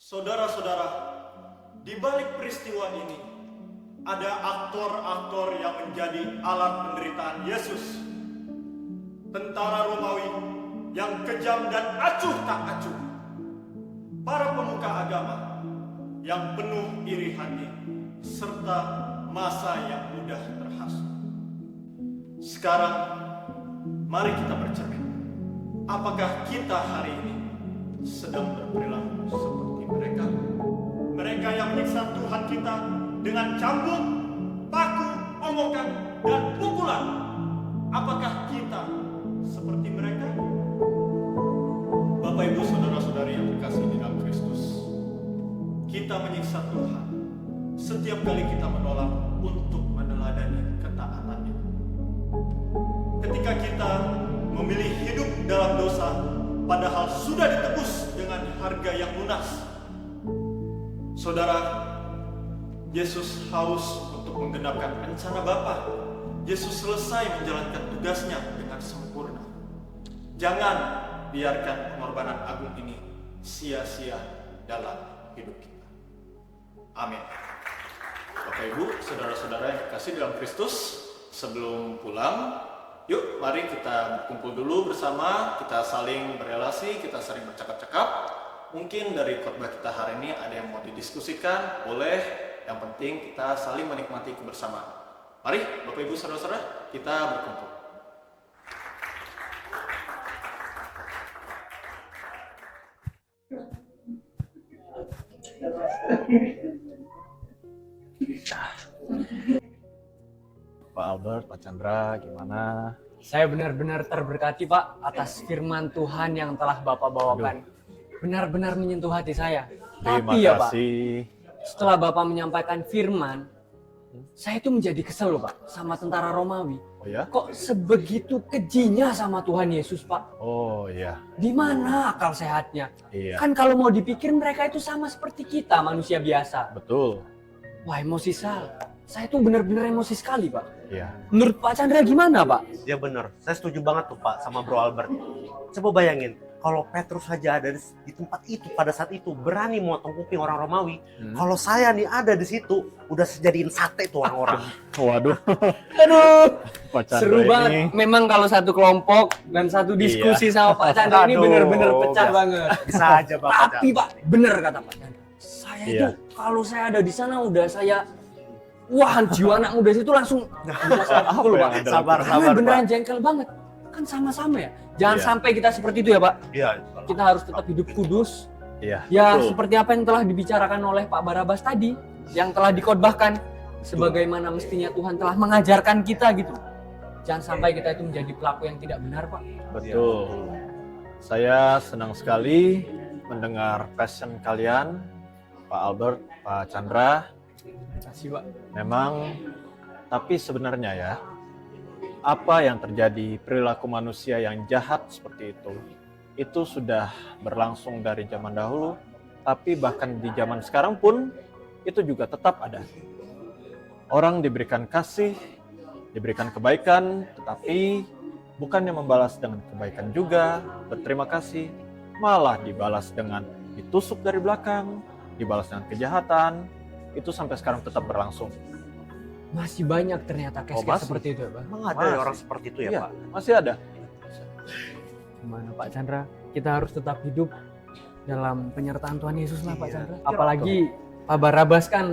Saudara-saudara, di balik peristiwa ini ada aktor-aktor yang menjadi alat penderitaan Yesus. Tentara Romawi yang kejam dan acuh tak acuh. Para pemuka agama yang penuh iri hati serta masa yang mudah terhasut. Sekarang mari kita bercermin. Apakah kita hari ini sedang berperilaku seperti mereka? Mereka yang menyiksa Tuhan kita dengan cambuk, paku, omongan, dan pukulan. Apakah kita seperti mereka? Bapak Ibu Saudara-saudari yang dikasihi di dalam Kristus, kita menyiksa Tuhan setiap kali kita menolak untuk meneladani ketaatannya. Ketika kita memilih hidup dalam dosa, padahal sudah ditebus dengan harga yang lunas. Saudara, Yesus haus untuk menggenapkan rencana Bapa. Yesus selesai menjalankan tugasnya dengan sempurna. Jangan biarkan pengorbanan agung ini sia-sia dalam hidup kita. Amin. Bapak Ibu, saudara-saudara yang dikasihi dalam Kristus, sebelum pulang, yuk mari kita berkumpul dulu bersama, kita saling berrelasi, kita saling bercakap-cakap. Mungkin dari khotbah kita hari ini ada yang mau didiskusikan, boleh. Yang penting kita saling menikmati kebersamaan. Mari Bapak Ibu saudara-saudara, kita berkumpul. Pak Albert, Pak Chandra, gimana? Saya benar-benar terberkati Pak atas firman Tuhan yang telah Bapak bawakan. Benar-benar menyentuh hati saya. Terima Tapi ya Pak, kasih. setelah Bapak menyampaikan firman, saya itu menjadi kesel loh Pak sama tentara Romawi. Oh ya? Kok sebegitu kejinya sama Tuhan Yesus Pak? Oh iya. Di mana akal sehatnya? Iya. Kan kalau mau dipikir mereka itu sama seperti kita manusia biasa. Betul. Wah emosi saya tuh benar-benar emosi sekali Pak. Iya. Menurut Pak Chandra gimana Pak? Ya benar, saya setuju banget tuh Pak sama Bro Albert. Coba bayangin, kalau Petrus saja ada di tempat itu pada saat itu berani motong kuping orang Romawi. Kalau saya nih ada di situ, udah sejadiin sate tuh orang-orang. Waduh. Aduh, Pak Chandra seru ini. banget. Memang kalau satu kelompok dan satu diskusi sama Pak Chandra ini Aduh, benar-benar pecah biasa. banget. Bisa aja Pak. Tapi Pak, benar kata Pak Chandra. Saya Iya. itu kalau saya ada di sana udah saya jiwa anak muda itu langsung udah saya pukul Pak. Sabar, Karena sabar beneran Pak. jengkel banget. Kan sama-sama ya. Jangan Iya. sampai kita seperti itu ya Pak. Iya. Kita harus tetap hidup kudus. Iya. Ya betul. seperti apa yang telah dibicarakan oleh Pak Barabas tadi, yang telah dikhotbahkan, sebagaimana mestinya Tuhan telah mengajarkan kita gitu. Jangan sampai kita itu menjadi pelaku yang tidak benar Pak. Betul. Saya senang sekali mendengar passion kalian, Pak Albert, Pak Chandra. Terima kasih Pak. Memang, tapi sebenarnya ya, apa yang terjadi perilaku manusia yang jahat seperti itu sudah berlangsung dari zaman dahulu, tapi bahkan di zaman sekarang pun itu juga tetap ada. Orang diberikan kasih, diberikan kebaikan, tetapi bukannya membalas dengan kebaikan juga, berterima kasih, malah dibalas dengan ditusuk dari belakang, dibalas dengan kejahatan, itu sampai sekarang tetap berlangsung. Masih banyak ternyata Oh, case-case masih. seperti itu ya Pak. Emang ada Masih. ya orang seperti itu ya Iya, Pak? masih ada. Gimana Pak Chandra? Kita harus tetap hidup dalam penyertaan Tuhan Yesus lah Pak Iya. Chandra. Apalagi Pak Barabas kan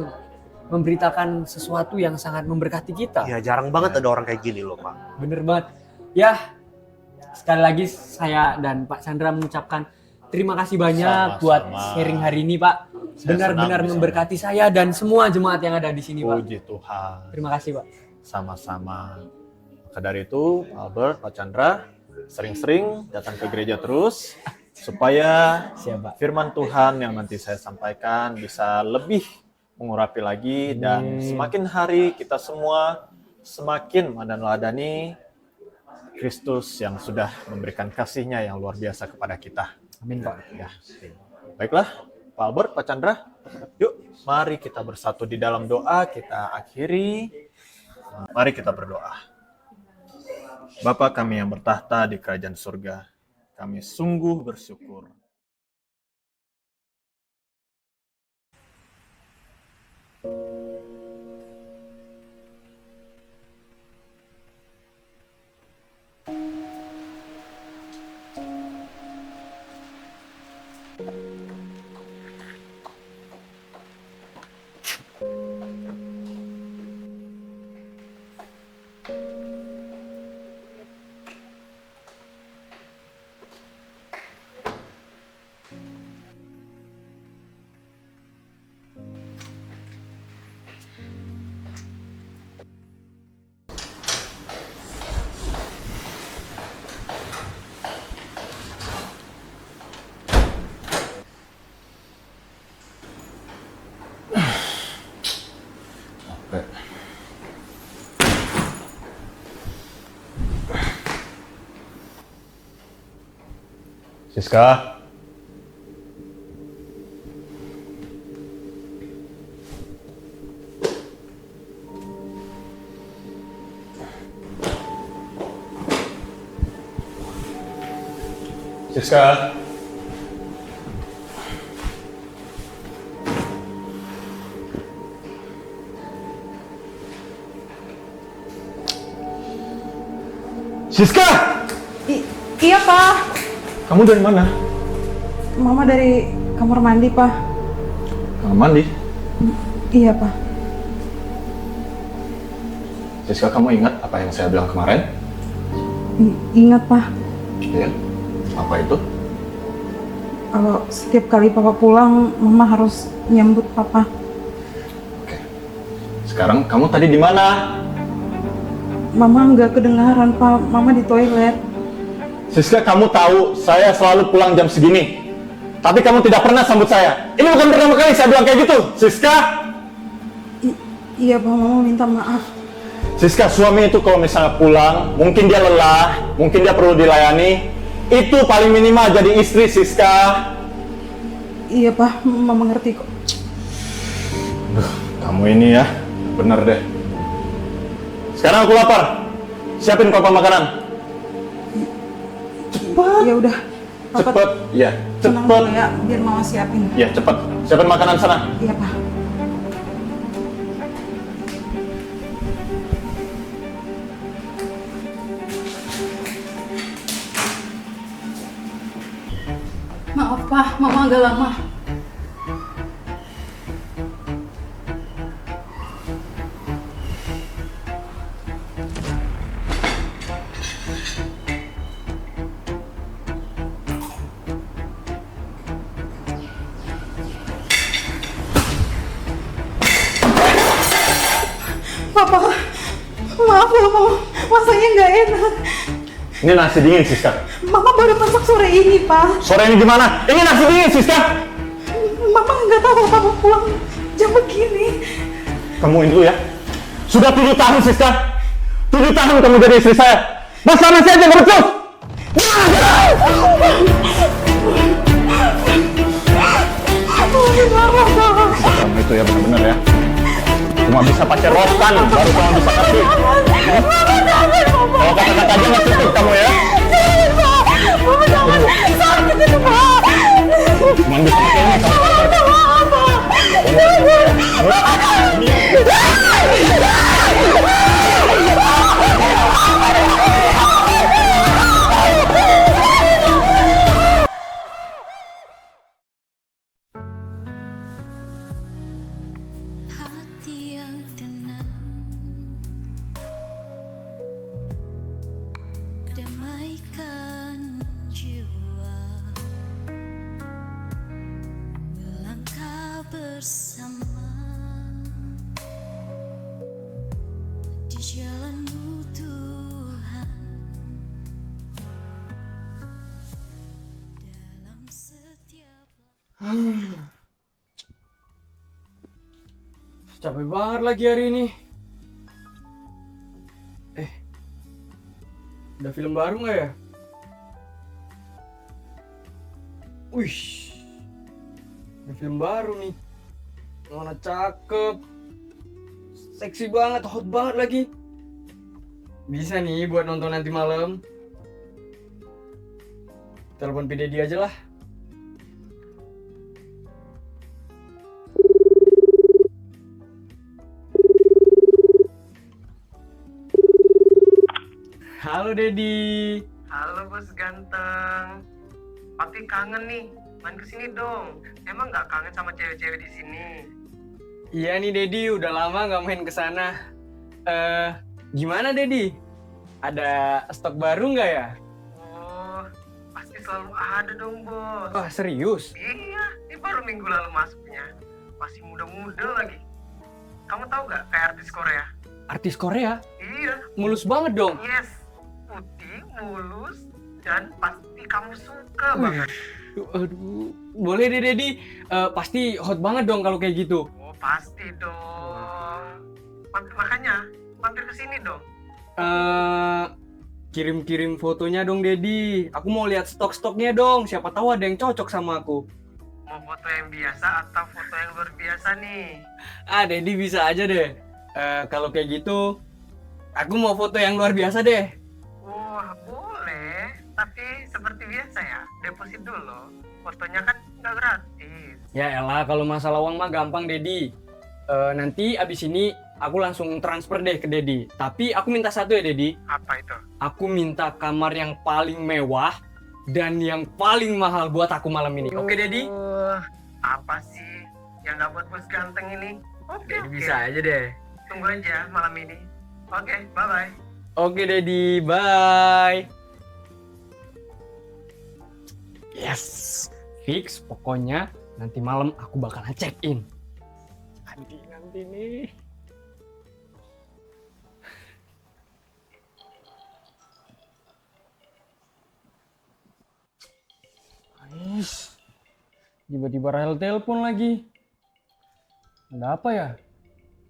memberitakan sesuatu yang sangat memberkati kita. Iya, jarang banget ada orang kayak gini loh Pak. Bener banget. Ya, sekali lagi saya dan Pak Chandra mengucapkan terima kasih banyak Sama-sama. buat sharing hari ini Pak. Saya Benar-benar senang bisa. memberkati saya dan semua jemaat yang ada di sini Pak. Puji Tuhan. Terima kasih Pak. Sama-sama. Maka dari itu, Pak Albert, Pak Chandra, sering-sering datang ke gereja terus, supaya Siap Pak. firman Tuhan yang nanti saya sampaikan bisa lebih mengurapi lagi, dan semakin hari kita semua semakin meneladani Kristus yang sudah memberikan kasih-Nya yang luar biasa kepada kita. Amin Pak. Ya. Baiklah, Pak Albert, Pak Chandra, yuk mari kita bersatu di dalam doa, kita akhiri. Mari kita berdoa. Bapa kami yang bertahta di kerajaan surga, kami sungguh bersyukur Siska. Siska. Siska! Iya, Pak. Kamu dari mana? Mama dari kamar mandi, Pak. Kamar mandi. Iya, Pak. Siska, kamu ingat apa yang saya bilang kemarin? Ingat, Pak. Iya. Apa itu? Kalau setiap kali Papa pulang, Mama harus nyambut Papa. Oke. Sekarang kamu tadi di mana? Mama nggak kedengaran, Pak. Mama di toilet. Siska, kamu tahu saya selalu pulang jam segini. Tapi kamu tidak pernah sambut saya. Ini bukan pertama kali saya bilang kayak gitu. Siska! Iya, Pak. Mama minta maaf. Siska, suami itu kalau misalnya pulang, mungkin dia lelah, mungkin dia perlu dilayani. Itu paling minimal jadi istri, Siska. Iya, Pak. Mama ngerti kok. Kamu ini ya, bener deh. Sekarang aku lapar. Siapin papa makanan. Cepat. Ya udah. Papa Cepet. Ya, tenang cepet. dulu ya, biar Mama siapin. Ya, cepet. Siapin makanan sana. Iya, Pak. Maaf, Pak. Mama agak lama. Papa, maaf ya, Mama. Masaknya nggak enak. Ini nasi dingin, Siska. Mama baru masak sore ini, Pak. Sore ini gimana? Ini nasi dingin, Siska. Mama nggak tahu Papa pulang jam begini. Kamu ini dulu ya. Sudah 7 tahun, Siska. 7 tahun kamu jadi istri saya. Masa nasi aja nggak becus? Kamu itu ya benar-benar ya. Cuma bisa pakai rotan, baru kamu bisa kasih. Kalau kata-kata aja nggak cukup kamu ya. Cuma bisa pakai ini hati yang tenang, damaikan jiwa, melangkah bersama di jalanmu Tuhan, dalam setiap Capek banget lagi hari ini. Ada film baru nggak ya? Wih, ada film baru nih. Mana cakep, seksi banget, hot banget lagi. Bisa nih buat nonton nanti malam. Telepon PDD aja lah. Halo Dedi. Halo bos ganteng. Papi kangen nih, main kesini dong. Emang nggak kangen sama cewek-cewek di sini? Iya nih Dedi, udah lama nggak main ke sana. Gimana Dedi? Ada stok baru nggak ya? Oh, pasti selalu ada dong bos. Wah serius? Iya, ini baru minggu lalu masuknya. Masih muda-muda lagi. Kamu tahu nggak kayak artis Korea? Artis Korea? Iya, Mulus banget dong. yes. Putih, mulus, dan pasti kamu suka banget. Aduh, boleh deh Dedi. Pasti hot banget dong kalau kayak gitu. Oh, pasti dong. Makanya, mampir ke sini dong. Kirim-kirim fotonya dong Dedi. Aku mau lihat stok-stoknya dong. Siapa tahu ada yang cocok sama aku. Mau foto yang biasa atau foto yang luar biasa nih? Dedi bisa aja deh. Kalau kayak gitu, aku mau foto yang luar biasa deh. Wah, boleh. Tapi seperti biasa ya, deposit dulu. Fotonya kan nggak gratis. Ya elah, kalau masalah uang mah gampang Dedi. Nanti abis ini aku langsung transfer deh ke Dedi. Tapi aku minta satu ya Dedi. Apa itu? Aku minta kamar yang paling mewah dan yang paling mahal buat aku malam ini. Oke Dedi? Apa sih yang nggak buat bos ganteng ini? Oke, Bisa aja deh. Tunggu aja malam ini. Oke, bye-bye. Oke Dedi, bye. Yes, fix. Pokoknya nanti malam aku bakalan check in. Nanti nih. Ais, tiba-tiba Rahel telepon lagi. Ada apa ya?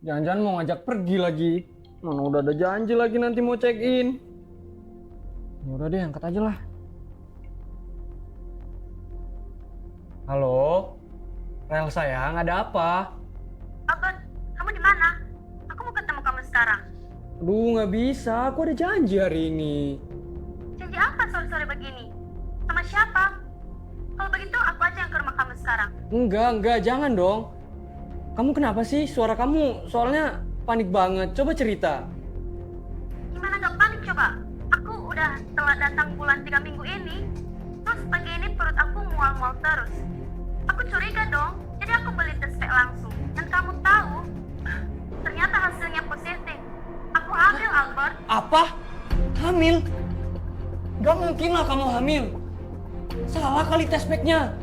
Jangan-jangan mau ngajak pergi lagi. Mana udah ada janji lagi nanti mau check in. Ya udah deh, angkat aja lah. Halo, Rahel sayang, ada apa? Abang, kamu di mana? Aku mau ketemu kamu sekarang. Aduh, nggak bisa. Aku ada janji hari ini. Janji apa sore-sore begini? Sama siapa? Kalau begitu, aku aja yang ke rumah kamu sekarang. Enggak, jangan dong. Kamu kenapa sih? Suara kamu soalnya panik banget. Coba cerita. Gimana gak panik coba? Aku udah telat datang bulan 3 minggu ini. Terus pagi ini perut aku mual-mual terus. Aku curiga dong, jadi aku beli tes pack langsung. Dan kamu tahu, ternyata hasilnya positif. Aku hamil, Albert. Apa? Hamil? Gak mungkin lah kamu hamil. Salah kali tes pack-nya.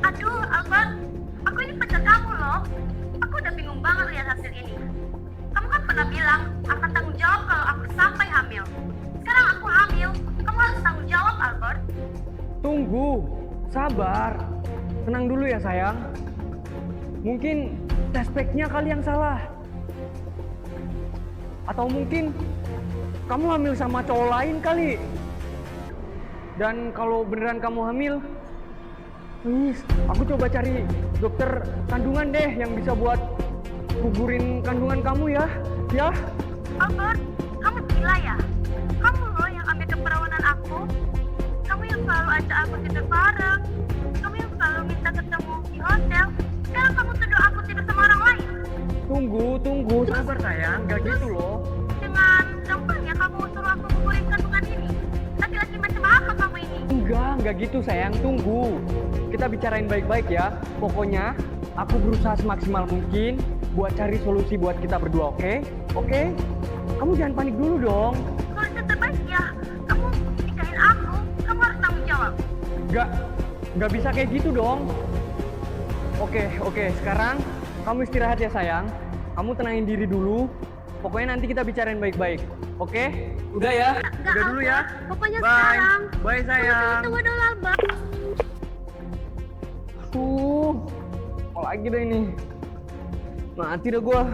Aduh, Albert. Aku ini pacar kamu loh. Aku udah bingung banget lihat hasil ini. Kamu kan pernah bilang akan tanggung jawab kalau aku sampai hamil. Sekarang aku hamil. Kamu harus tanggung jawab, Albert. Tunggu, sabar. Tenang dulu ya sayang. Mungkin tes pack-nya kali yang salah. Atau mungkin kamu hamil sama cowok lain kali. Dan kalau beneran kamu hamil, please, aku coba cari dokter kandungan deh yang bisa buat gugurin kandungan kamu ya. Ya? Albert, kamu gila ya? Kamu loh yang ambil keperawanan aku. Kamu yang selalu ajak aku tidur bareng. Kamu yang selalu minta ketemu di hotel. Sekarang kamu tuduh aku tidur sama orang lain. Tunggu, sabar sayang, gak gitu loh. Dengan gampangnya kamu suruh aku gugurin kandungan ini. Laki-laki macam apa kamu ini? Enggak gitu sayang, tunggu. Kita bicarain baik-baik ya. Pokoknya aku berusaha semaksimal mungkin buat cari solusi buat kita berdua, oke? Oke? Kamu jangan panik dulu dong. Kalau itu terbaik ya, kamu nikahin aku. Kamu harus tanggung jawab. Nggak bisa kayak gitu dong. Oke, sekarang kamu istirahat ya sayang. Kamu tenangin diri dulu. Pokoknya nanti kita bicarain baik-baik. Oke? Udah ya? Enggak, Udah dulu ya? Albert. Pokoknya Bye. sekarang. Bye sayang. Tunggu dulu, Albert. Apa lagi deh ini? Mati dah gua.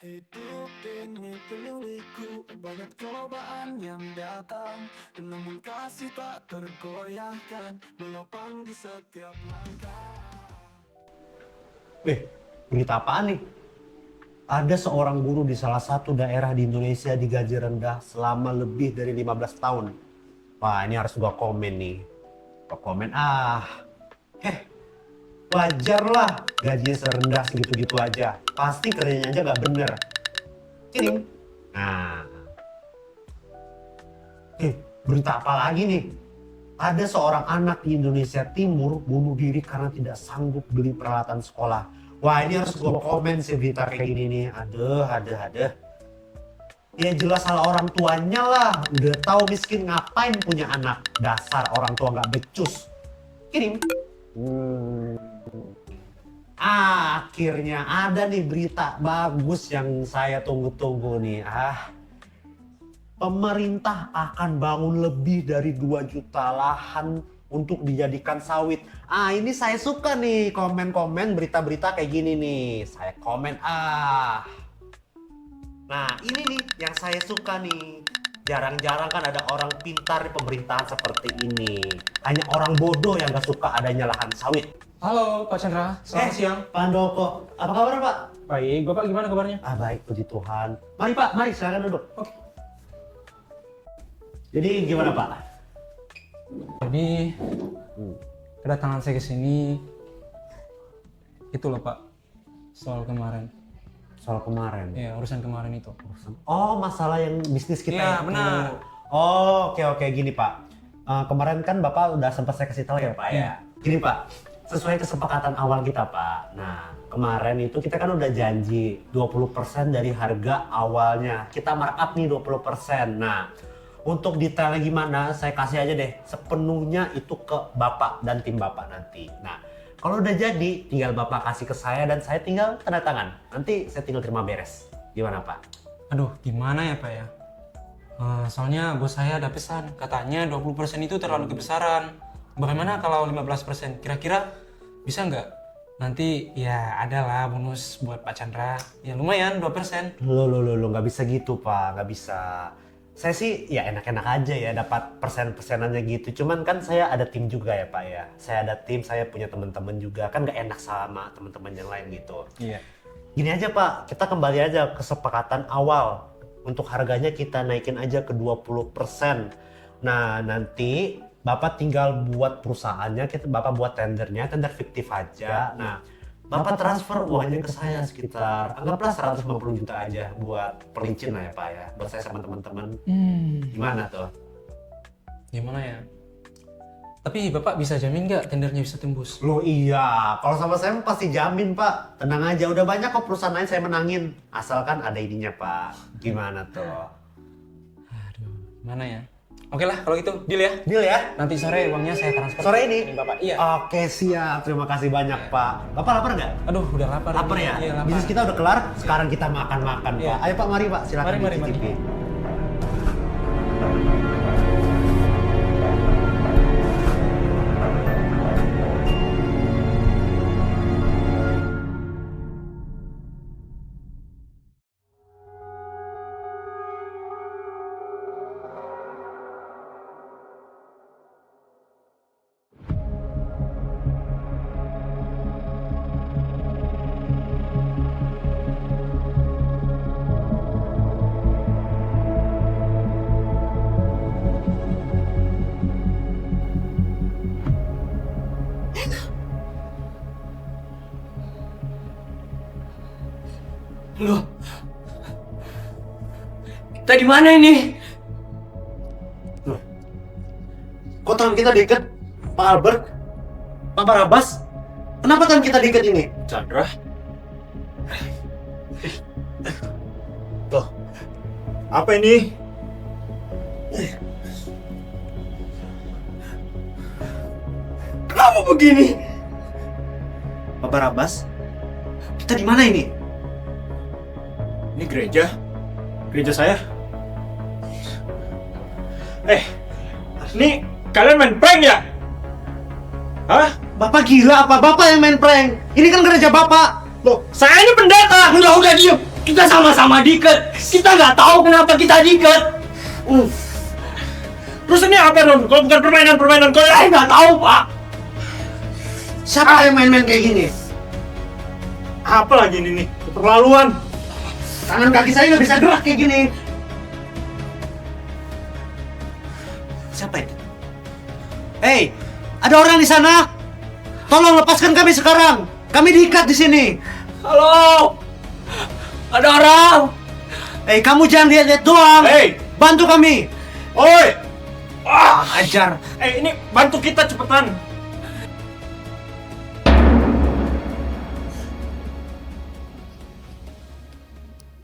Hidup ini penuh liku, banyak cobaan yang datang, namun kasih tak tergoyahkan, menopang di setiap langkah. Berita apaan nih? Ada seorang guru di salah satu daerah di Indonesia digaji rendah selama lebih dari 15 tahun. Wah, ini harus gua komen nih. Gua komen Wajar lah gajinya serendah segitu-gitu aja. Pasti kerjanya aja nggak bener. Kirim. Nah. Berita apa lagi nih? Ada seorang anak di Indonesia Timur bunuh diri karena tidak sanggup beli peralatan sekolah. Wah, ini harus gue komen sih berita kayak gini nih. Aduh. Ya jelas salah orang tuanya lah. Udah tahu miskin ngapain punya anak. Dasar orang tua nggak becus. Kirim. Akhirnya ada nih berita bagus yang saya tunggu-tunggu nih. Pemerintah akan bangun lebih dari 2 juta lahan untuk dijadikan sawit. Ini saya suka nih komen-komen berita-berita kayak gini nih. Saya komen Nah ini nih yang saya suka nih. Jarang-jarang kan ada orang pintar di pemerintahan seperti ini. Hanya orang bodoh yang gak suka adanya lahan sawit. Halo Pak Chandra, selamat siang. Pak Handoko, apa kabar Pak? Baik, Bapak gimana kabarnya? Baik, puji Tuhan. Mari Pak, mari silakan duduk. Oke. Jadi gimana Pak? Jadi kedatangan saya ke sini itu loh Pak, soal kemarin. Soal kemarin. Ya, urusan kemarin itu. Oh, masalah yang bisnis kita. Iya, itu. benar. Oh, oke gini Pak. Kemarin kan Bapak udah sempat saya kasih tahu ya Pak ya. Gini Pak, sesuai kesepakatan awal kita Pak. Nah, kemarin itu kita kan udah janji 20% dari harga awalnya. Kita markup nih 20%. Nah, untuk detailnya gimana saya kasih aja deh. Sepenuhnya itu ke Bapak dan tim Bapak nanti. Nah, kalau udah jadi tinggal Bapak kasih ke saya dan saya tinggal tanda tangan. Nanti saya tinggal terima beres. Gimana Pak? Aduh, gimana ya Pak ya? Soalnya bos saya ada pesan, katanya 20% itu terlalu kebesaran. Bagaimana kalau 15%? Kira-kira bisa nggak? Nanti ya ada lah bonus buat Pak Chandra. Ya lumayan 2%. Lo nggak bisa gitu Pak, nggak bisa. Saya sih ya enak-enak aja ya dapat persenannya gitu. Cuman kan saya ada tim juga ya Pak ya. Saya ada tim, saya punya teman-teman juga. Kan nggak enak sama teman-teman yang lain gitu. Iya. Gini aja Pak, kita kembali aja ke kesepakatan awal. Untuk harganya kita naikin aja ke 20%. Nah nanti Bapak tinggal buat perusahaannya, Bapak buat tendernya, tender fiktif aja. Nah, Bapak transfer uangnya ke saya sekitar, anggaplah 150 juta aja buat pelicin lah ya Pak ya. Buat saya sama teman-teman. Gimana tuh? Gimana ya? Tapi Bapak bisa jamin nggak tendernya bisa tembus? Loh iya, kalau sama saya pasti jamin Pak. Tenang aja, udah banyak kok perusahaan lain saya menangin. Asalkan ada ininya Pak. Gimana tuh? Aduh, gimana ya? Oke lah kalau gitu, deal ya? Deal ya? Nanti sore uangnya saya transfer. Sore ini? Bapak, iya. Oke siap, terima kasih banyak Pak. Bapak lapar nggak? Aduh, udah lapar. Lapar ya? Iya, lapar. Bisnis kita udah kelar, sekarang kita makan-makan Iya. Pak. Ayo Pak, mari Pak, silakan Mari. dicicipi. Loh, kita di mana ini? Kok tangan kita diikat? Pak Albert? Pak Barabas? Kenapa tangan kita diikat ini? Chandra? Loh, apa ini? Kenapa begini? Pak Barabas? Kita di mana ini? Ini gereja saya. Ini kalian main prank ya? Hah? Bapak gila apa? Bapak yang main prank? Ini kan gereja Bapak. Loh, saya ini pendeta. Udah diem. Kita sama-sama diikat. Kita nggak tahu kenapa kita diikat. Terus ini apa dong? Kalau bukan permainan kalian? Saya nggak tahu Pak. Siapa yang main-main kayak gini? Apa lagi ini nih? Keterlaluan. Tangan kaki saya nggak bisa gerak kayak gini. Siapa itu? Hei, ada orang di sana? Tolong lepaskan kami sekarang. Kami diikat di sini. Halo, ada orang. Kamu jangan lihat-lihat doang. Bantu kami. Oi! Ajar. Ini bantu kita cepetan.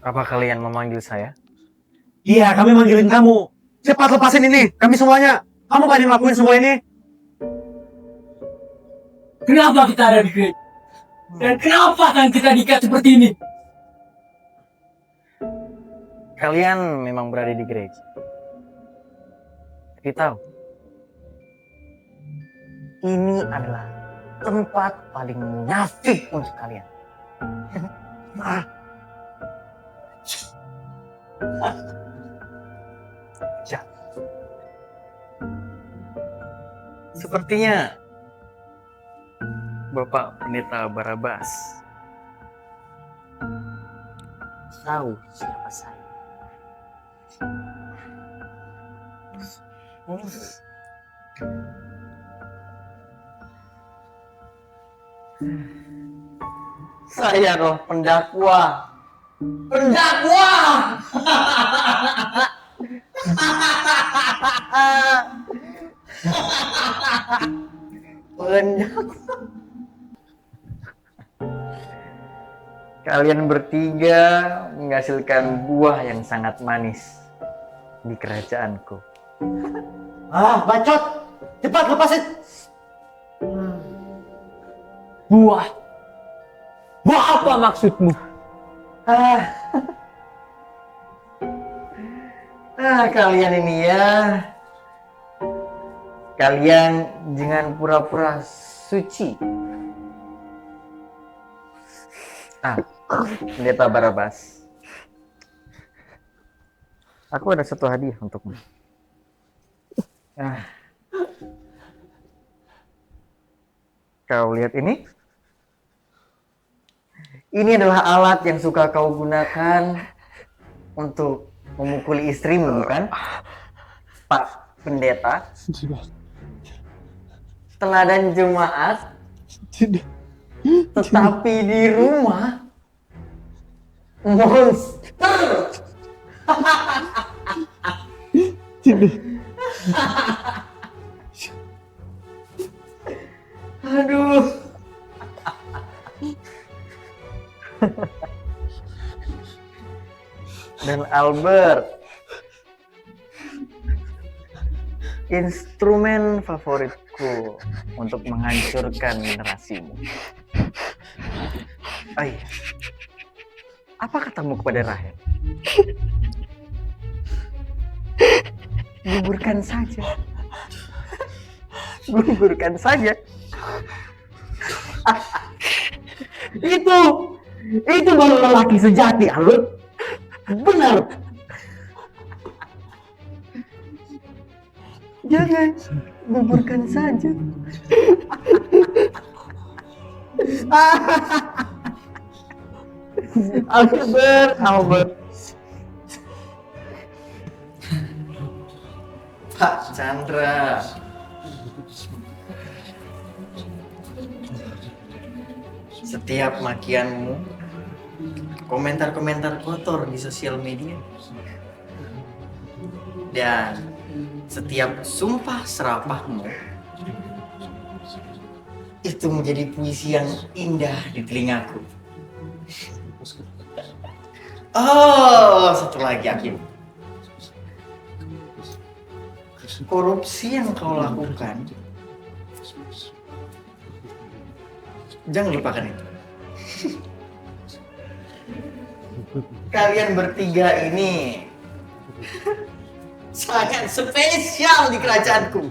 Apa kalian memanggil saya? Iya, kami manggilin kamu. Cepat lepasin ini, kami semuanya. Kamu kan yang ngelakuin semua ini? Kenapa kita ada di gereja? Dan kenapa kan kita diikat seperti ini? Kalian memang berada di gereja. Tapi tahu, ini adalah tempat paling munafik untuk kalian. Ya. Sepertinya Bapak Pendeta Barabas tahu siapa saya. Saya roh pendakwa. Pendakwa! Pendakwa. Kalian bertiga menghasilkan buah yang sangat manis di kerajaanku. Bacot. Cepat lepasin. Buah? Buah apa maksudmu? Kalian ini ya. Kalian jangan pura-pura suci. Pendeta Barabas. Aku ada satu hadiah untukmu. Kau lihat ini? Ini adalah alat yang suka kau gunakan untuk memukuli istrimu, bukan? Pak Pendeta? Teladan jemaat? Tetapi di rumah monster. Aduh. Dan Albert, instrumen favoritku untuk menghancurkan generasimu. Apa katamu kepada Rahel? Gugurkan saja. Gugurkan saja. Itu baru lelaki sejati, Albert. Benar. Jangan, gugurkan saja. Albert. Pak Chandra. Setiap makianmu, komentar-komentar kotor di sosial media, dan setiap sumpah serapahmu itu menjadi puisi yang indah di telingaku. Satu lagi, Hakim. Korupsi yang kau lakukan, jangan lupakan itu. Kalian bertiga ini sangat spesial di kerajaanku.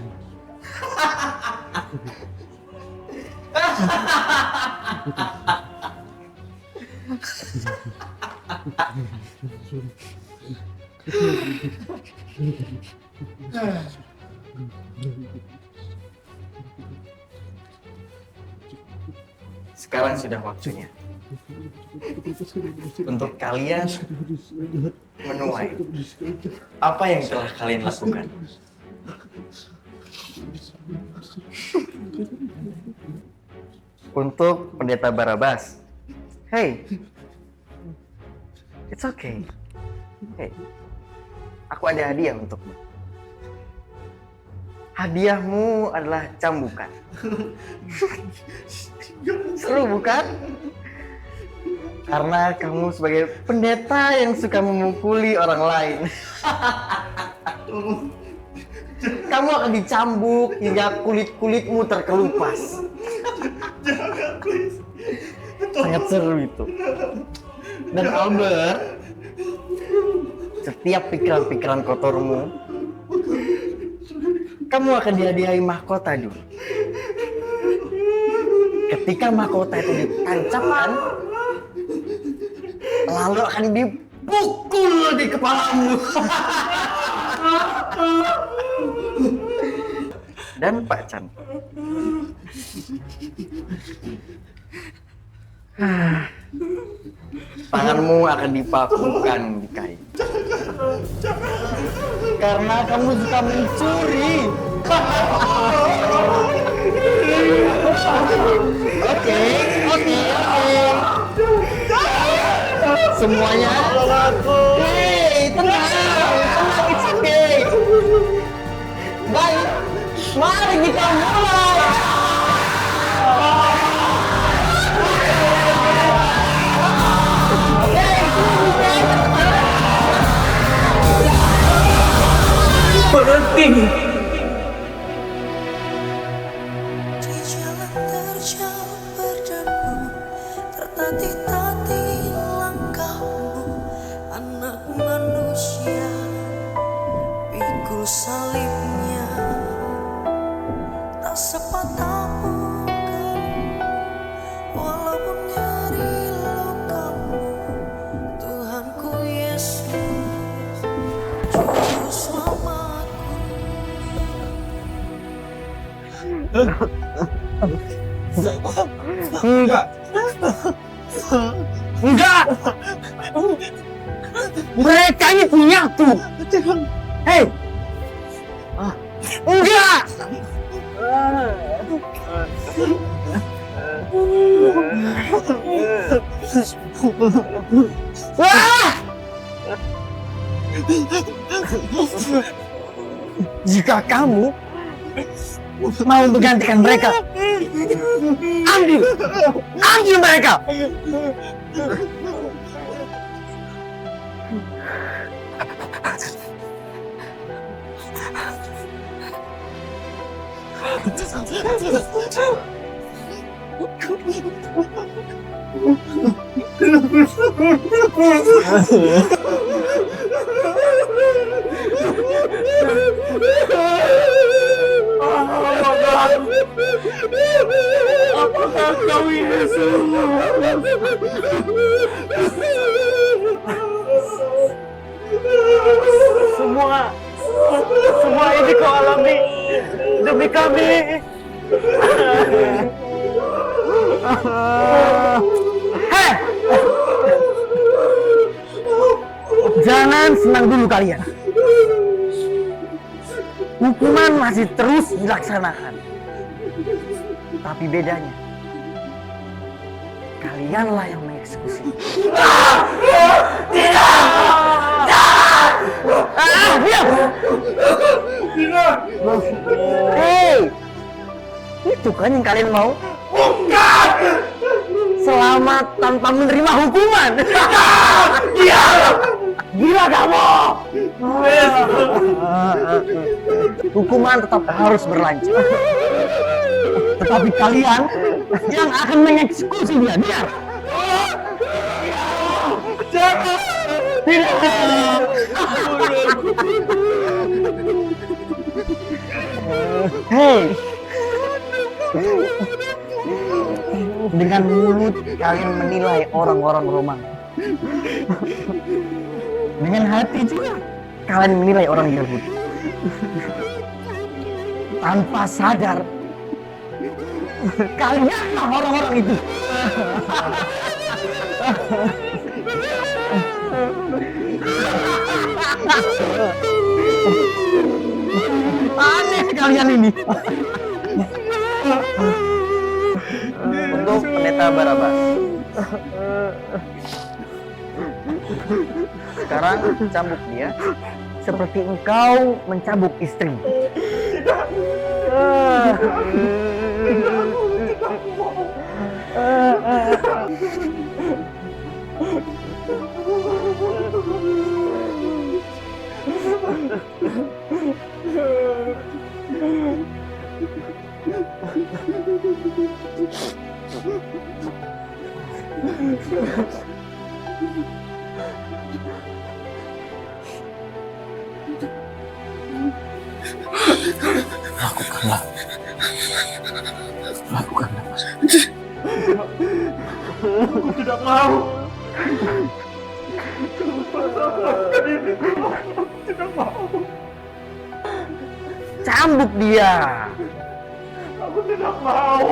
Sekarang sudah waktunya untuk kalian menuai apa yang telah kalian lakukan. untuk pendeta Barabas. Hey, it's okay. Hey, aku ada hadiah untukmu. Hadiahmu adalah cambukan. Seru bukan? Karena kamu sebagai pendeta yang suka memukuli orang lain. Kamu akan dicambuk hingga kulit-kulitmu terkelupas. Jangan, please. Sangat seru itu. Dan Albert, setiap pikiran-pikiran kotormu, kamu akan dihadiahi mahkota dulu. Ketika mahkota itu ditancapkan, lalu akan dipukul di kepalamu. Dan Pak Chan, tanganmu akan dipakukan di kain. Karena kamu suka mencuri. Oke. Semuanya. Hey, tenang, it's okay. Baik, mari kita mulai. Di jalan terjal berdebu, tertatih-tatih langkahmu, anak manusia, pikul salibnya, tak sepatah bukan, walaupun nyeri lukamu, Tuhanku Yesus, Juru Selamatku. Enggak. Mereka ini punyaku. Hei. Enggak. Wah! Jika kamu mau menggantikan mereka, ambil mereka. Apakah kau ini semua ini kau alami demi kami. Hei, jangan senang dulu kalian. Hukuman masih terus dilaksanakan. Tapi bedanya, kalianlah yang mengeksekusi. Diam! Hei, itu kan yang kalian mau? Bukan! Selamat tanpa menerima hukuman. Gila kamu! Hukuman tetap harus berlanjut. Tetapi kalian yang akan mengeksekusi dia. Biar. Hei. Dengan mulut kalian menilai orang-orang Romawi. Dengan hati juga kalian menilai orang Yahudi. Tanpa sadar kalianlah orang-orang itu. Aneh kalian ini. Untuk saudara Barabas. Sekarang cambuk dia seperti engkau mencambuk istri. Lakukanlah, Mas. Aku tidak mau. Lakukan ini. Aku tidak mau. Cambuk dia. Aku tidak mau.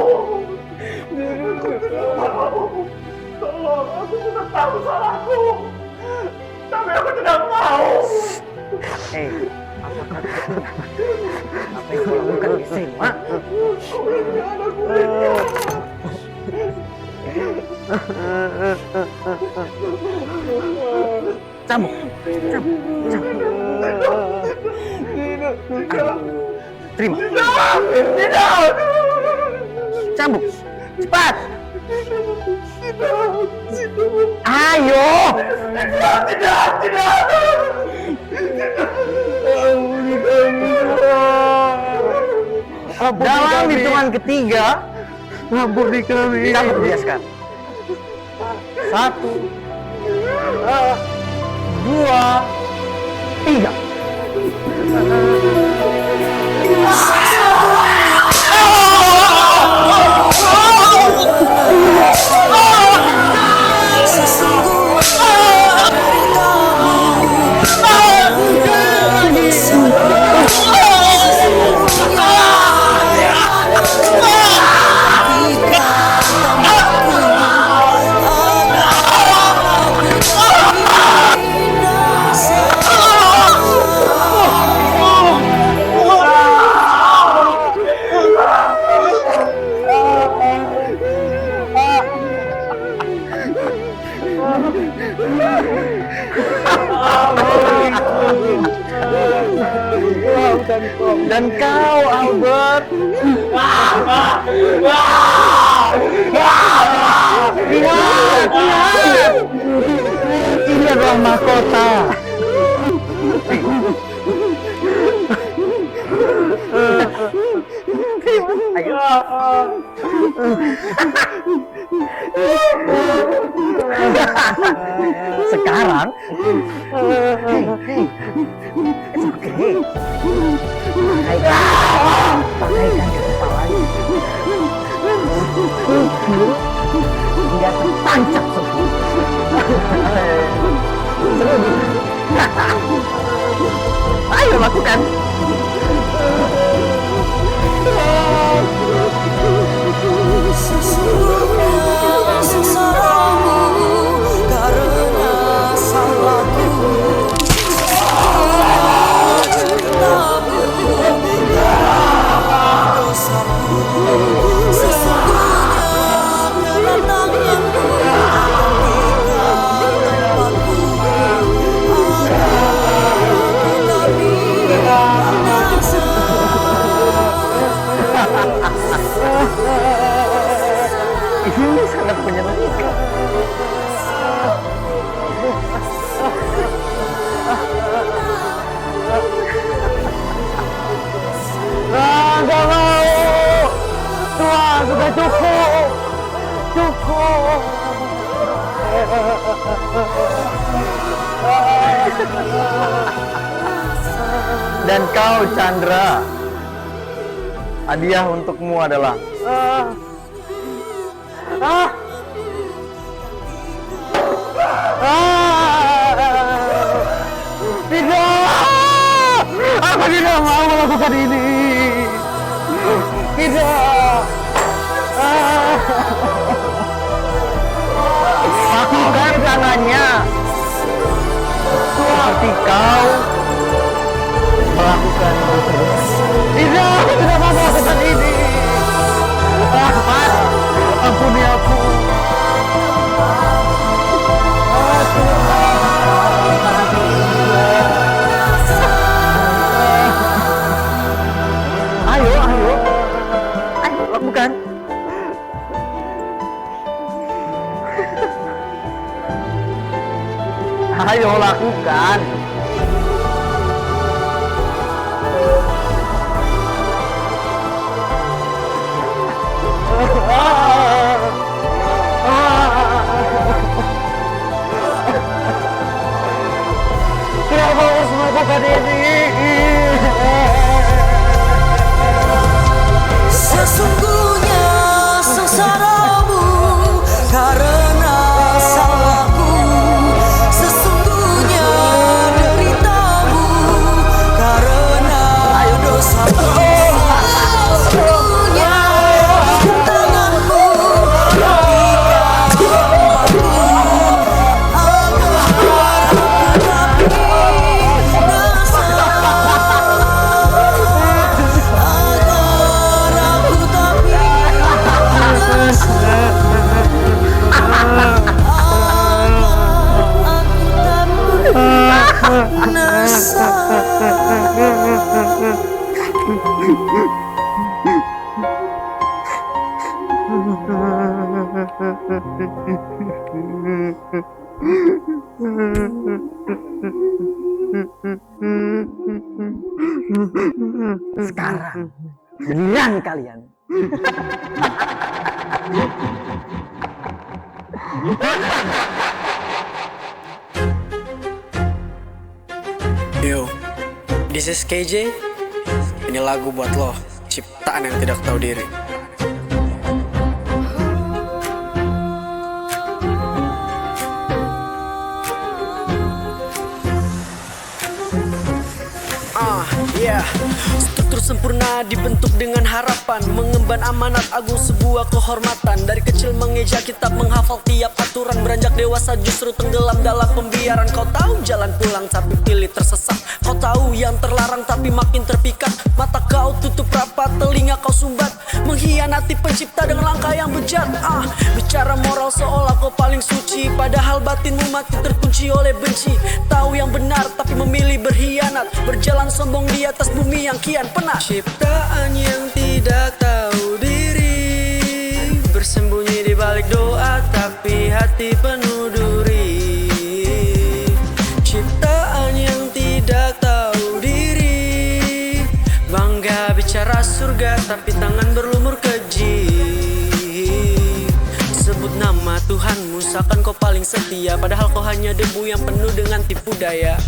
Aku tidak mau. Tolong, aku sudah tahu salahku. Tapi aku tidak mau. Apa yang kau lakukan istrimu? Cambuk. Terima. Cambuk. Cepat. Ayo. Tidak. Dalam hitungan ketiga, Ampuni kami. cambuk dia sekarang. 1, 2, 3. Dan kau, Albert, lihat, ini adalah mahkota. Ayo. Sekarang, it's okay. Pakaikan di kepalanya. Hingga tertancap semua. Ayo lakukan. Sesungguhnya sengsaramu karena salahku. Ini sangat menyenangkan. Nggak mau. Tuhan, sudah cukup. Cukup. Dan kau, Chandra, hadiah untukmu adalah tidak, aku tidak mau melakukan ini. Tidak. Lakukan tangannya seperti kau melakukan dosa-dosa. Tidak, aku tidak mau melakukan ini. Ampuni aku. Ayo lakukan. Kenapa harus melakukan ini? Sesungguhnya sengsaramu karena salahku. Sesungguhnya deritamu karena dosaku. Sesungguhnya tanganmu Sekarang giliran kalian. Yo, this is KJ. Ini lagu buat lo, ciptaan yang tidak tahu diri. Struktur sempurna dibentuk dengan harapan mengemban amanat agung sebuah kehormatan. Dari kecil mengeja kitab, menghafal tiap aturan. Beranjak dewasa justru tenggelam dalam pembiaran. Kau tahu jalan pulang tapi pilih tersesat. Kau tahu yang terlarang tapi makin terpikat. Mata kau tutup rapat, telinga kau sumbat, mengkhianati pencipta dengan langkah yang bejat. Bicara moral seolah kau paling suci, padahal batinmu mati terkunci oleh benci. Tahu yang benar tapi memilih berkhianat, berjalan sombong di atas bumi yang kian penat. Ciptaan yang tidak tahu diri, bersembunyi di balik doa tapi hati penuh duri. Ciptaan yang tidak tahu diri, bangga bicara surga tapi tangan berlumur keji. Sebut nama Tuhanmu seakan kau paling setia, padahal kau hanya debu yang penuh dengan tipu daya.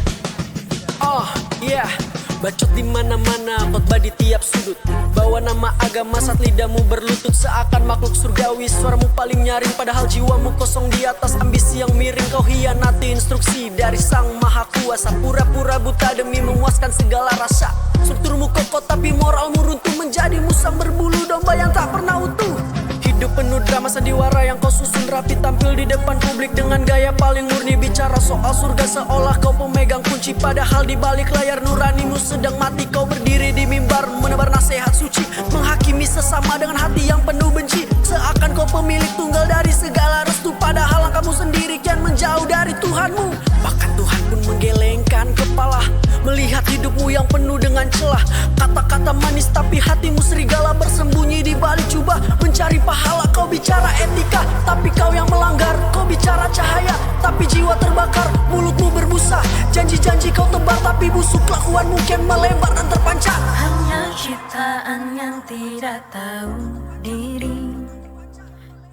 Bacot di mana-mana, khotbah di tiap sudut, bawa nama agama saat lidahmu berlutut. Seakan makhluk surgawi, suaramu paling nyaring, padahal jiwamu kosong di atas ambisi yang miring. Kau hianati instruksi dari Sang Maha Kuasa, pura-pura buta demi memuaskan segala rasa. Strukturmu kokoh tapi moralmu runtuh, menjadi musang berbulu domba yang tak pernah utuh. Hidup penuh drama sandiwara yang kau susun rapi, tampil di depan publik dengan gaya paling murni. Bicara soal surga seolah kau pemegang kunci, padahal di balik layar nuranimu sedang mati. Kau berdiri di mimbar menebar nasihat suci, menghakimi sesama dengan hati yang penuh benci. Seakan kau pemilik tunggal dari segala restu, padahal langkahmu sendiri kian menjauh dari Tuhanmu. Bahkan Tuhan pun menggelengkan kepala melihat hidupmu yang penuh dengan celah. Kata-kata manis tapi hatimu serigala, bersembunyi di balik jubah mencari pahala. Kau bicara etika tapi kau yang melanggar. Kau bicara cahaya tapi jiwa terbakar. Mulutmu berbusa, janji-janji kau tebar tapi busuk. Kelakuan mungkin melebar dan terpancar. Hanya ciptaan yang tidak tahu diri,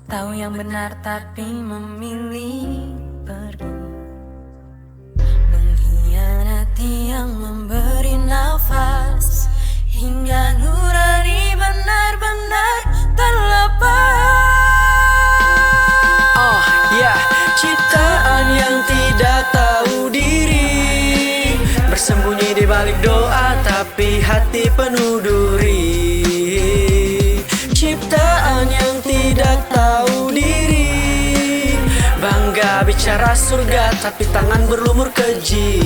tahu yang benar tapi memilih pergi, mengkhianati yang memberi nafas, hingga nurani benar-benar terlepas. Ciptaan yang tidak tahu diri, bersembunyi di balik doa tapi hati penuh duri. Ciptaan yang tidak tahu diri, bangga bicara surga tapi tangan berlumur keji.